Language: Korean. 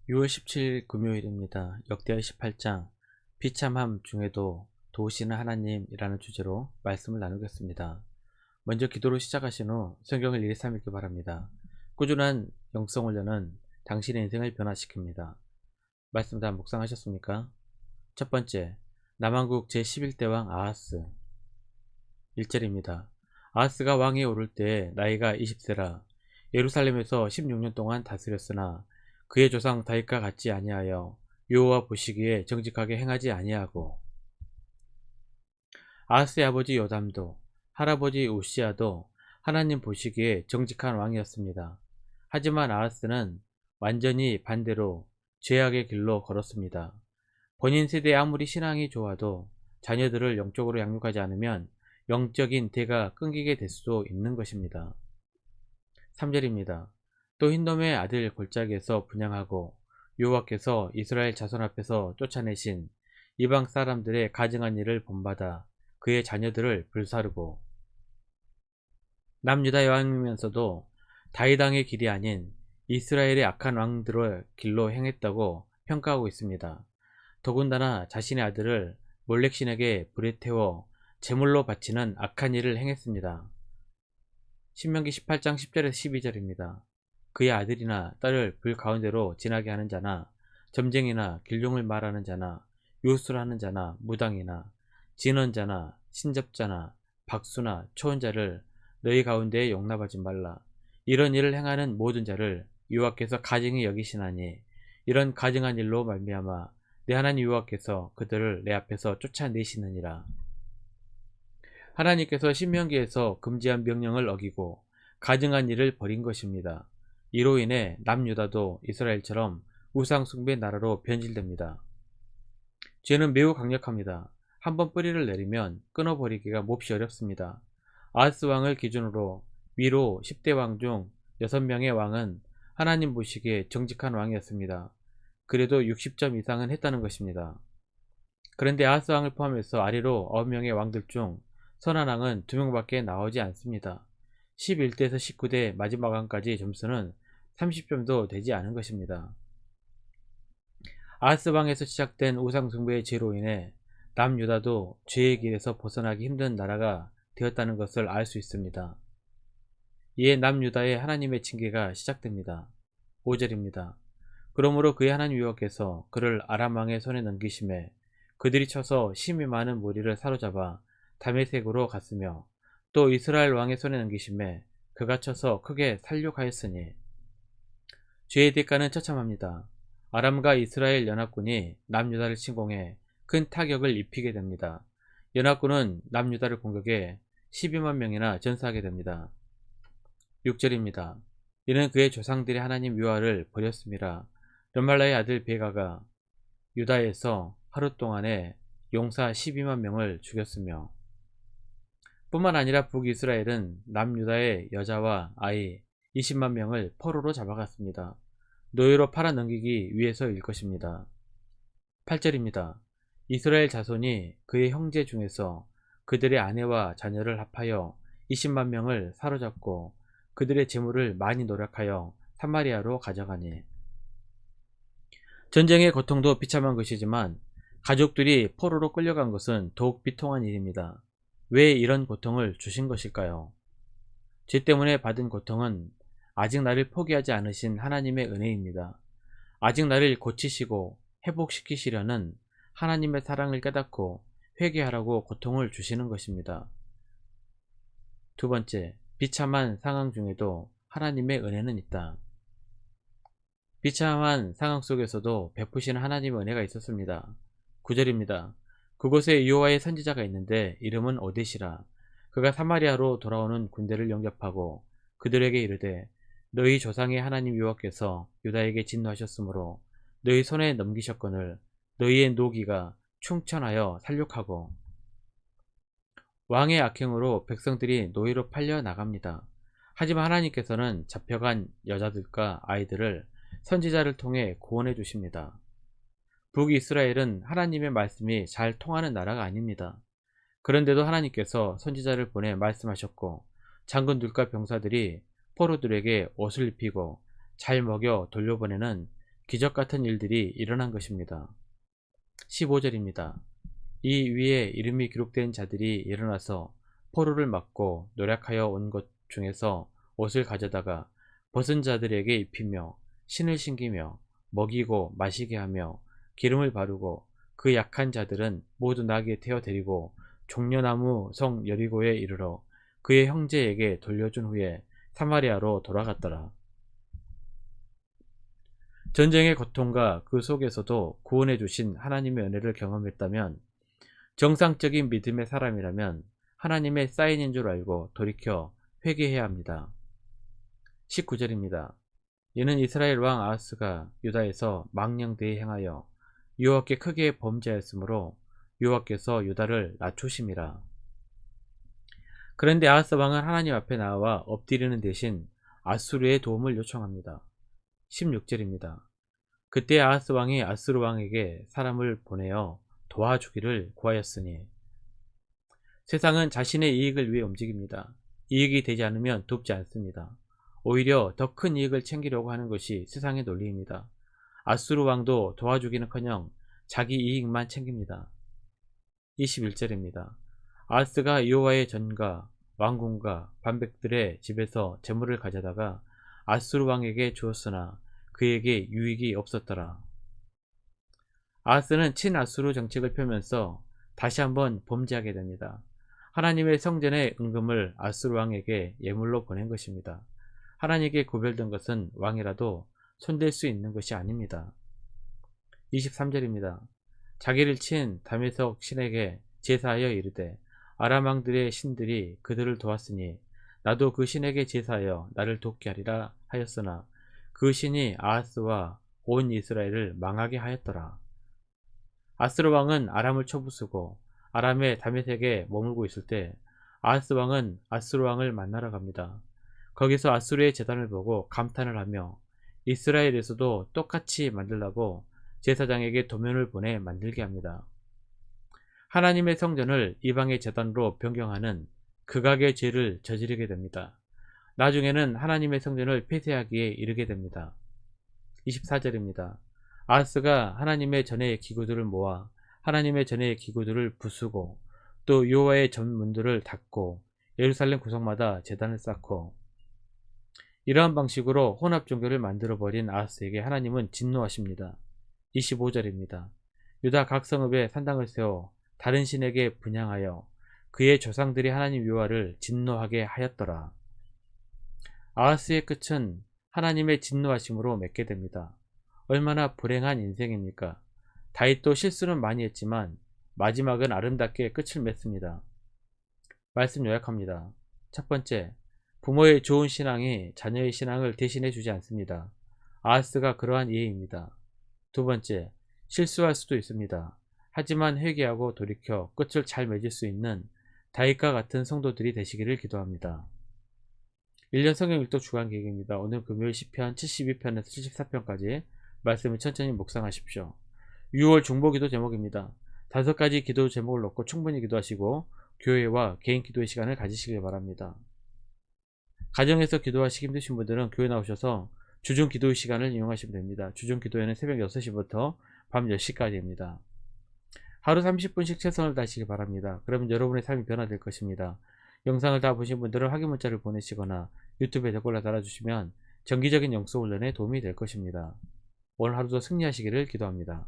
6월 17일 금요일입니다. 역대하 18장 비참함 중에도 도우시는 하나님이라는 주제로 말씀을 나누겠습니다. 먼저 기도로 시작하신 후 성경을 읽기 바랍니다. 꾸준한 영성훈련은 당신의 인생을 변화시킵니다. 말씀 다 묵상하셨습니까? 첫 번째, 남왕국 제11대 왕 아하스 1절입니다. 아하스가 왕에 오를 때 나이가 20세라 예루살렘에서 16년 동안 다스렸으나 그의 조상 다윗과 같지 아니하여 여호와 보시기에 정직하게 행하지 아니하고 아하스의 아버지 요담도 할아버지 우시아도 하나님 보시기에 정직한 왕이었습니다. 하지만 아하스는 완전히 반대로 죄악의 길로 걸었습니다. 본인 세대에 아무리 신앙이 좋아도 자녀들을 영적으로 양육하지 않으면 영적인 대가 끊기게 될 수도 있는 것입니다. 3절입니다. 또 흰놈의 아들 골짜기에서 분양하고 여호와께서 이스라엘 자손 앞에서 쫓아내신 이방 사람들의 가증한 일을 본받아 그의 자녀들을 불사르고 남유다의 왕이면서도 다윗 왕의 길이 아닌 이스라엘의 악한 왕들의 길로 행했다고 평가하고 있습니다. 더군다나 자신의 아들을 몰렉신에게 불에 태워 제물로 바치는 악한 일을 행했습니다. 신명기 18장 10절에서 12절입니다. 그의 아들이나 딸을 불 가운데로 지나게 하는 자나 점쟁이나 길흉을 말하는 자나 요술하는 자나 무당이나 진언자나 신접자나 박수나 초혼자를 너희 가운데에 용납하지 말라. 이런 일을 행하는 모든 자를 여호와께서 가증히 여기시나니 이런 가증한 일로 말미암아 내 하나님 여호와께서 그들을 내 앞에서 쫓아내시느니라. 하나님께서 신명기에서 금지한 명령을 어기고 가증한 일을 벌인 것입니다. 이로 인해 남유다도 이스라엘처럼 우상숭배 나라로 변질됩니다. 죄는 매우 강력합니다. 한번 뿌리를 내리면 끊어버리기가 몹시 어렵습니다. 아하스 왕을 기준으로 위로 10대 왕 중 6명의 왕은 하나님 보시기에 정직한 왕이었습니다. 그래도 60점 이상은 했다는 것입니다. 그런데 아하스 왕을 포함해서 아래로 9명의 왕들 중 선한 왕은 2명밖에 나오지 않습니다. 11대에서 19대 마지막 왕까지 점수는 30점도 되지 않은 것입니다. 아하스 왕에서 시작된 우상숭배의 죄로 인해 남유다도 죄의 길에서 벗어나기 힘든 나라가 되었다는 것을 알 수 있습니다. 이에 남유다의 하나님의 징계가 시작됩니다. 5절입니다. 그러므로 그의 하나님 여호와께서 그를 아람 왕의 손에 넘기심에 그들이 쳐서 심히 많은 무리를 사로잡아 다메섹으로 갔으며 또 이스라엘 왕의 손에 넘기심에 그가 쳐서 크게 살육하였으니 죄의 대가는 처참합니다. 아람과 이스라엘 연합군이 남유다를 침공해 큰 타격을 입히게 됩니다. 연합군은 남유다를 공격해 12만 명이나 전사하게 됩니다. 6절입니다. 이는 그의 조상들의 하나님 여호와를 버렸음이라. 르말라의 아들 베가가 유다에서 하루 동안에 용사 12만 명을 죽였으며 뿐만 아니라 북이스라엘은 남유다의 여자와 아이 20만 명을 포로로 잡아갔습니다. 노예로 팔아넘기기 위해서일 것입니다. 8절입니다. 이스라엘 자손이 그의 형제 중에서 그들의 아내와 자녀를 합하여 20만 명을 사로잡고 그들의 재물을 많이 노력하여 사마리아로 가져가니 전쟁의 고통도 비참한 것이지만 가족들이 포로로 끌려간 것은 더욱 비통한 일입니다. 왜 이런 고통을 주신 것일까요? 죄 때문에 받은 고통은 아직 나를 포기하지 않으신 하나님의 은혜입니다. 아직 나를 고치시고 회복시키시려는 하나님의 사랑을 깨닫고 회개하라고 고통을 주시는 것입니다. 두 번째, 비참한 상황 중에도 하나님의 은혜는 있다. 비참한 상황 속에서도 베푸시는 하나님의 은혜가 있었습니다. 9절입니다. 그곳에 여호와의 선지자가 있는데 이름은 오뎃이라. 그가 사마리아로 돌아오는 군대를 영접하고 그들에게 이르되 너희 조상의 하나님 여호와께서 유다에게 진노하셨으므로 너희 손에 넘기셨거늘 너희의 노기가 충천하여 살육하고 왕의 악행으로 백성들이 노예로 팔려 나갑니다. 하지만 하나님께서는 잡혀간 여자들과 아이들을 선지자를 통해 구원해 주십니다. 북이스라엘은 하나님의 말씀이 잘 통하는 나라가 아닙니다. 그런데도 하나님께서 선지자를 보내 말씀하셨고 장군들과 병사들이 포로들에게 옷을 입히고 잘 먹여 돌려보내는 기적 같은 일들이 일어난 것입니다. 15절입니다. 이 위에 이름이 기록된 자들이 일어나서 포로를 막고 노력하여 온 것 중에서 옷을 가져다가 벗은 자들에게 입히며 신을 신기며 먹이고 마시게 하며 기름을 바르고 그 약한 자들은 모두 나귀에 태워 데리고 종려나무 성 여리고에 이르러 그의 형제에게 돌려준 후에 사마리아로 돌아갔더라. 전쟁의 고통과 그 속에서도 구원해 주신 하나님의 은혜를 경험했다면, 정상적인 믿음의 사람이라면 하나님의 사인인 줄 알고 돌이켜 회개해야 합니다. 19절입니다. 이는 이스라엘 왕 아하스가 유다에서 망령되이 행하여 여호와께 크게 범죄하였으므로 여호와께서 유다를 낮추심이라. 그런데 아하스 왕은 하나님 앞에 나와 엎드리는 대신 아수르의 도움을 요청합니다. 16절입니다. 그때 아하스 왕이 아수르 왕에게 사람을 보내어 도와주기를 구하였으니. 세상은 자신의 이익을 위해 움직입니다. 이익이 되지 않으면 돕지 않습니다. 오히려 더 큰 이익을 챙기려고 하는 것이 세상의 논리입니다. 아수르 왕도 도와주기는커녕 자기 이익만 챙깁니다. 21절입니다. 아하스가 여호와의 전과 왕궁과 반백들의 집에서 재물을 가져다가 아수르 왕에게 주었으나 그에게 유익이 없었더라. 아하스는 친아수르 정책을 펴면서 다시 한번 범죄하게 됩니다. 하나님의 성전의 은금을 아수르 왕에게 예물로 보낸 것입니다. 하나님께 구별된 것은 왕이라도 손댈 수 있는 것이 아닙니다. 23절입니다. 자기를 친 다메섹 신에게 제사하여 이르되 아람 왕들의 신들이 그들을 도왔으니 나도 그 신에게 제사하여 나를 돕게 하리라 하였으나 그 신이 아하스와 온 이스라엘을 망하게 하였더라. 아스르 왕은 아람을 쳐부수고 아람의 다메섹에 머물고 있을 때 아하스 왕은 아스르 왕을 만나러 갑니다. 거기서 아수르의 제단을 보고 감탄을 하며 이스라엘에서도 똑같이 만들라고 제사장에게 도면을 보내 만들게 합니다. 하나님의 성전을 이방의 제단으로 변경하는 극악의 죄를 저지르게 됩니다. 나중에는 하나님의 성전을 폐쇄하기에 이르게 됩니다. 24절입니다. 아하스가 하나님의 전의 기구들을 모아 하나님의 전의 기구들을 부수고 또 여호와의 전문들을 닫고 예루살렘 구석마다 제단을 쌓고, 이러한 방식으로 혼합 종교를 만들어버린 아하스에게 하나님은 진노하십니다. 25절입니다. 유다 각 성읍에 산당을 세워 다른 신에게 분향하여 그의 조상들이 하나님 여호와를 진노하게 하였더라. 아하스의 끝은 하나님의 진노하심으로 맺게 됩니다. 얼마나 불행한 인생입니까? 다윗도 실수는 많이 했지만 마지막은 아름답게 끝을 맺습니다. 말씀 요약합니다. 첫 번째, 부모의 좋은 신앙이 자녀의 신앙을 대신해 주지 않습니다. 아하스가 그러한 예입니다. 두 번째, 실수할 수도 있습니다. 하지만 회개하고 돌이켜 끝을 잘 맺을 수 있는 다윗과 같은 성도들이 되시기를 기도합니다. 1년 성경 읽도 주간 계획입니다. 오늘 금요일 시편 72편에서 74편까지 말씀을 천천히 묵상하십시오. 6월 중보기도 제목입니다. 5가지 기도 제목을 놓고 충분히 기도하시고 교회와 개인 기도의 시간을 가지시길 바랍니다. 가정에서 기도하시기 힘드신 분들은 교회 나오셔서 주중 기도의 시간을 이용하시면 됩니다. 주중 기도회는 새벽 6시부터 밤 10시까지입니다. 하루 30분씩 최선을 다하시기 바랍니다. 그러면 여러분의 삶이 변화될 것입니다. 영상을 다 보신 분들은 확인 문자를 보내시거나 유튜브에 댓글을 달아주시면 정기적인 영성 훈련에 도움이 될 것입니다. 오늘 하루도 승리하시기를 기도합니다.